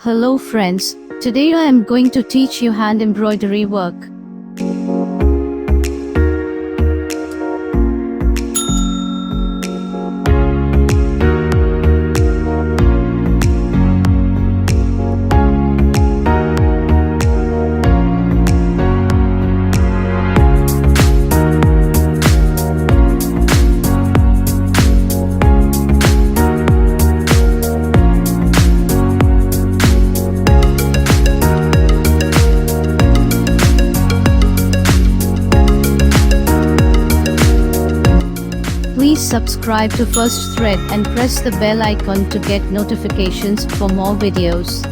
Hello friends, today I am going to teach you hand embroidery work. Please subscribe to FirstThread and press the bell icon to get notifications for more videos.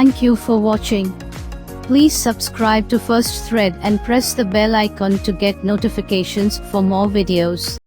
Thank you for watching. Please subscribe to FirstThread and press the bell icon to get notifications for more videos.